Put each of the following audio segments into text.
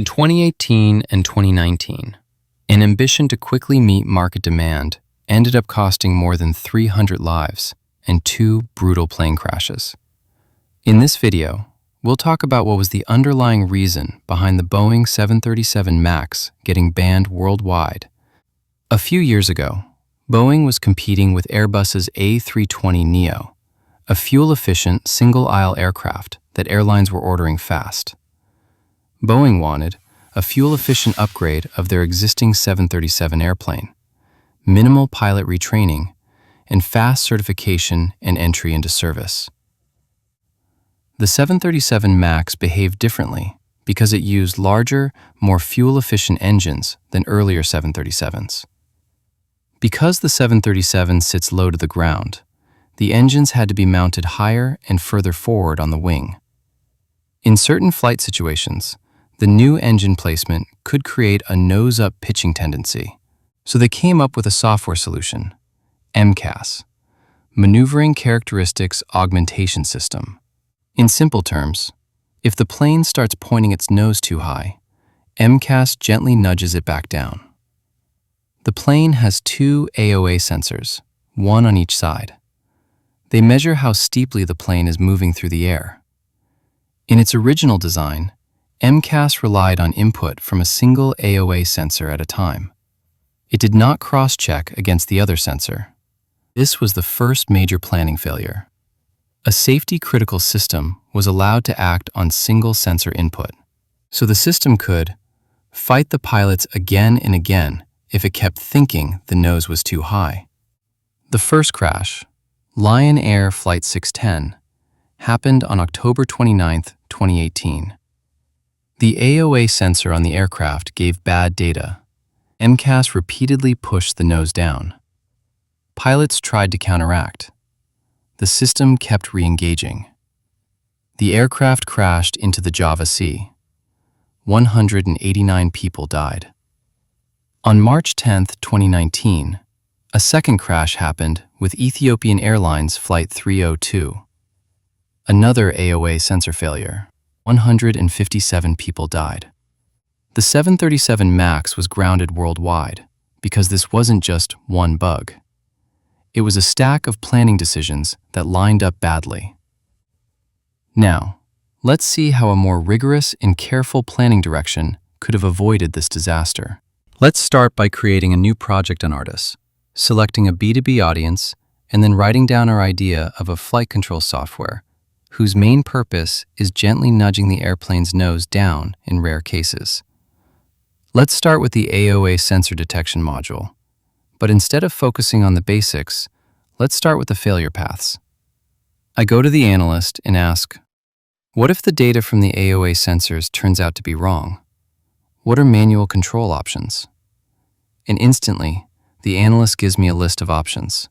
2018 and 2019, an ambition to quickly meet market demand ended up costing more than 300 lives and 2 brutal plane crashes. In this video, we'll talk about what was the underlying reason behind the Boeing 737 MAX getting banned worldwide. A few years ago, Boeing was competing with Airbus's A320neo, a fuel-efficient single-aisle aircraft that airlines were ordering fast. Boeing wanted a fuel-efficient upgrade of their existing 737 airplane, minimal pilot retraining, and fast certification and entry into service. The 737 MAX behaved differently because it used larger, more fuel-efficient engines than earlier 737s. Because the 737 sits low to the ground, the engines had to be mounted higher and further forward on the wing. In certain flight situations, the new engine placement could create a nose-up pitching tendency, so they came up with a software solution, MCAS, Maneuvering Characteristics Augmentation System. In simple terms, if the plane starts pointing its nose too high, MCAS gently nudges it back down. The plane has 2 AOA sensors, one on each side. They measure how steeply the plane is moving through the air. In its original design, MCAS relied on input from a single AOA sensor at a time. It did not cross-check against the other sensor. This was the first major planning failure. A safety-critical system was allowed to act on single sensor input, so the system could fight the pilots again and again if it kept thinking the nose was too high. The first crash, Lion Air Flight 610, happened on October 29, 2018. The AOA sensor on the aircraft gave bad data. MCAS repeatedly pushed the nose down. Pilots tried to counteract. The system kept re-engaging. The aircraft crashed into the Java Sea. 189 people died. On March 10, 2019, a second crash happened with Ethiopian Airlines Flight 302. Another AOA sensor failure. 157 people died. The 737 MAX was grounded worldwide because this wasn't just one bug. It was a stack of planning decisions that lined up badly. Now, let's see how a more rigorous and careful planning direction could have avoided this disaster. Let's start by creating a new project on Artus, selecting a B2B audience, and then writing down our idea of a flight control software whose main purpose is gently nudging the airplane's nose down in rare cases. Let's start with the AOA sensor detection module, but instead of focusing on the basics, let's start with the failure paths. I go to the analyst and ask, what if the data from the AOA sensors turns out to be wrong? What are manual control options? And instantly, the analyst gives me a list of options.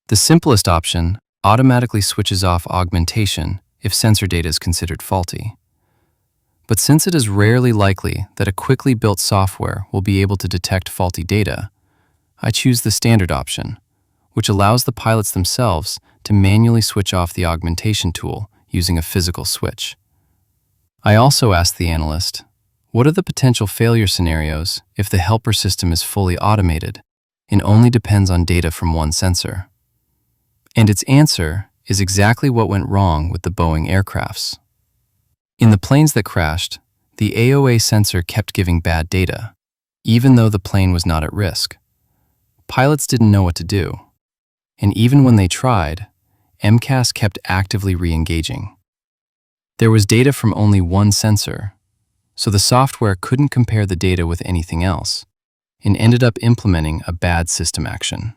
The simplest option automatically switches off augmentation if sensor data is considered faulty. But since it is rarely likely that a quickly built software will be able to detect faulty data, I choose the standard option, which allows the pilots themselves to manually switch off the augmentation tool using a physical switch. I also ask the analyst, what are the potential failure scenarios if the helper system is fully automated and only depends on data from one sensor? And its answer is exactly what went wrong with the Boeing aircrafts. In the planes that crashed, the AOA sensor kept giving bad data, even though the plane was not at risk. Pilots didn't know what to do. And even when they tried, MCAS kept actively re-engaging. There was data from only one sensor, so the software couldn't compare the data with anything else, and ended up implementing a bad system action.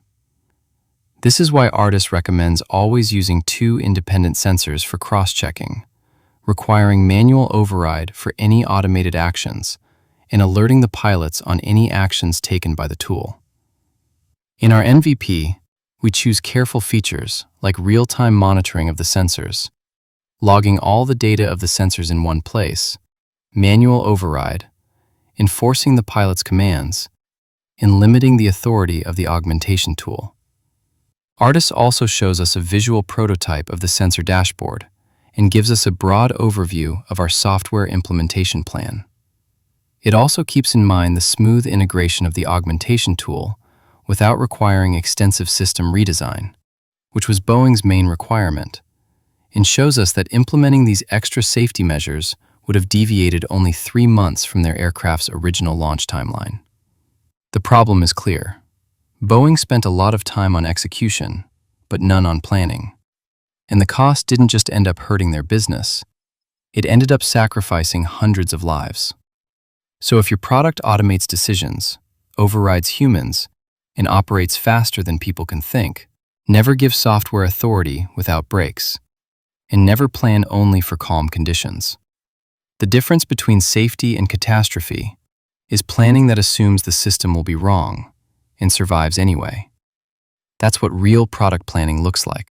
This is why Artus recommends always using 2 independent sensors for cross-checking, requiring manual override for any automated actions, and alerting the pilots on any actions taken by the tool. In our MVP, we choose careful features like real-time monitoring of the sensors, logging all the data of the sensors in one place, manual override, enforcing the pilot's commands, and limiting the authority of the augmentation tool. Artus also shows us a visual prototype of the sensor dashboard and gives us a broad overview of our software implementation plan. It also keeps in mind the smooth integration of the augmentation tool without requiring extensive system redesign, which was Boeing's main requirement, and shows us that implementing these extra safety measures would have deviated only 3 months from their aircraft's original launch timeline. The problem is clear. Boeing spent a lot of time on execution, but none on planning. And the cost didn't just end up hurting their business, it ended up sacrificing hundreds of lives. So if your product automates decisions, overrides humans, and operates faster than people can think, never give software authority without brakes, and never plan only for calm conditions. The difference between safety and catastrophe is planning that assumes the system will be wrong and survives anyway. That's what real product planning looks like.